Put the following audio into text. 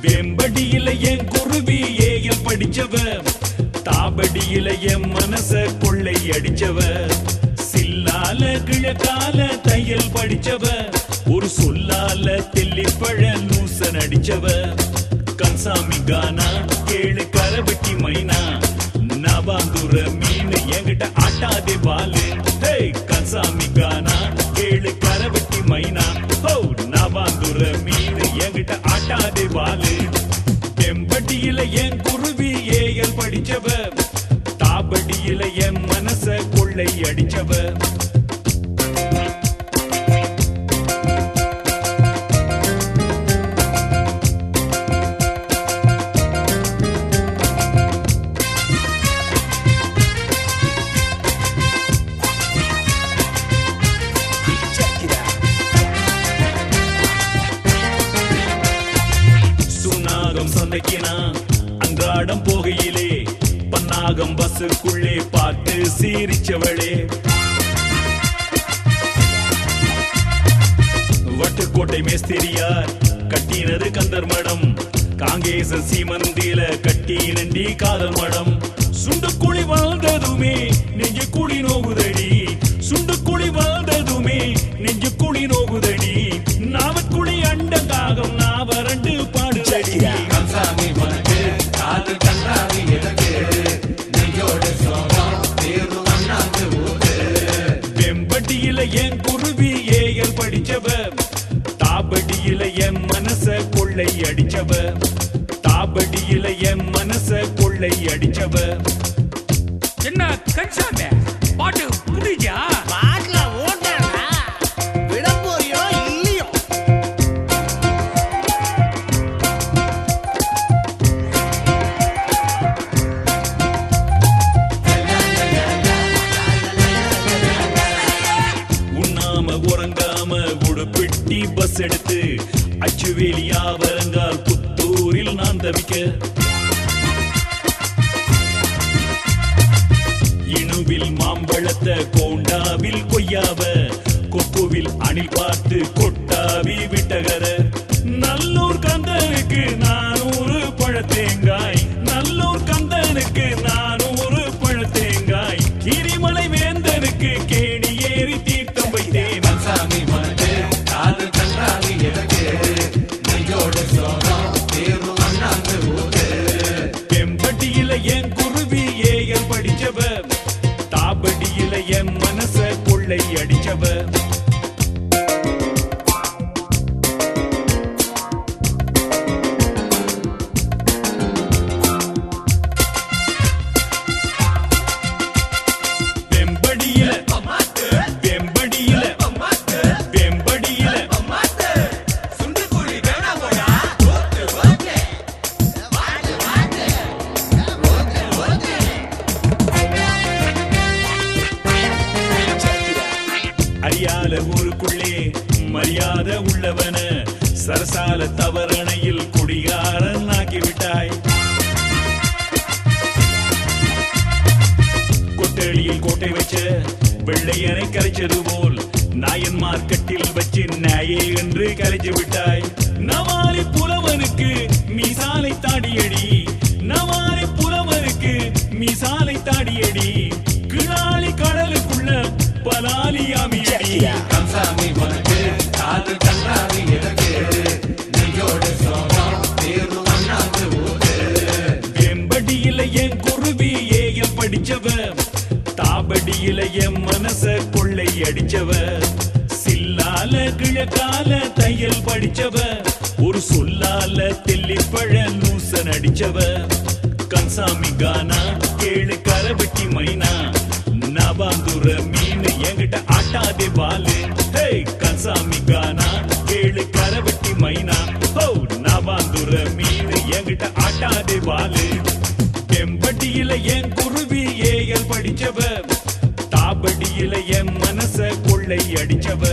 வேம்படியில என் குருவி ஏயல் படிச்சவ, தாபடியில என் மனச கொள்ளை அடிச்சவ, சில்லால கிழக்கால தையல் படிச்சவ, ஒரு சொல்லால தெல்லிப்பழ லூசன் அடிச்சவ, கன்சாமி கானா கேளு கரவெட்டி மைனா, நவாந்துர மீன் என்கிட்ட ஆட்டாதே பாலு. கன்சாமி கானா கேளு கரவெட்டி மைனா, நவாந்துர மீன் என்கிட்ட ஆட்டாதே பாலு. வெம்படியில என் குருவி ஏயல் படிச்சவ, தாபடியில என் மனச கொள்ளை அடிச்சவ. சந்தைக்கினா அன்றாடம் போகையிலே பன்னாகம் பஸ்ஸுக்குள்ளே பார்த்து சீரிச்சவளே, வட்டுக்கோட்டை மேஸ்திரியார் கட்டினது கந்தர் மடம், காங்கேச சீமந்தில கட்டி நண்டி காதல் மடம், சுண்டுக்குழி வாழ்ந்ததுமே நெஞ்சு குழி நோகுதடி, சுண்டுக்குழி வாழ்ந்ததுமே நெஞ்சு குழி நோகுதடி, நாவற்குழி அண்டங்காகம் நாவரண்டு பாடுதடி. வெம்படியில என் குருவி ஏயல் படிச்சவ, தாபடியில என் மனச கொள்ளை அடிச்சவ, தாபடியில என் மனச கொள்ளை அடிச்சவ. என்ன கன்சாமி பாட்டு முடிஞ்சா? பாட்டுல ஓட்டா விட போறியோ இல்லையோ? உண்ணாம உறங்காம உடுப்பிட்டி பஸ் எடுத்து அச்சுவேலியா வரங்கால் புத்தூரில் நான் தவிக்க, இணுவில் மாம்பழத்த கோண்டாவில் கொய்யாவ, கொக்குவில் அணில் பார்த்து கொட்டாவி விட்டகர, நல்லூர் கந்தனுக்கு 400 பழத்தேங்காய், நல்லூர் கந்தனுக்கு 400 பழத்தேங்காய், கிரிமலை வேந்தனுக்கு கேணி ஏறி தீர்த்தம் வைத்தேன். வெம்பட்டியில என் குருவி ஏயல் படிச்சவ, தாபடியில என் மனச கொள்ளை அடிச்சவ. வெம்படியில வெம்படியில வெம்படியில அறியாத ஊருக்குள்ளே மரியாதை உள்ளவன, சரசால தவறணையில் குடிகாரன் ஆக்கிவிட்டாய், கொட்டளியில் கோட்டை வச்ச வெள்ளையனை கரைச்சது போல் நாயன் மார்க்கெட்டில் வச்சு நாயே என்று கரைச்சு விட்டாய். நவாரி புலவனுக்கு மீசாலை தாடியடி, நவாரி புலவனுக்கு மீசாலை தாடியடி, கிளாலி கடலுக்குள்ள பலாலியாமியடி. வெம்படியில என் குருவி ஏயல் படிச்சவ, தாபடியில என் மனச கொள்ளை அடிச்சவ, சில்லால கிழக்கால தையல் படிச்சவ, ஒரு சொல்லால தெல்லிப்பழ லூசன் அடிச்சவ, கன்சாமி கானா கேளு கரவெட்டி மைனா, நவாந்துர மீன் என்கிட்ட ஆட்டாதே பாலு. கன்சாமி கானா கேளு கரவெட்டி மைனா, நவாந்துர மீன் என்கிட்ட ஆட்டாதே பாலு. வெம்பட்டியில என் குருவி ஏயல் படிச்சவ, தாபடியில என் மனச கொள்ளை அடிச்சவ.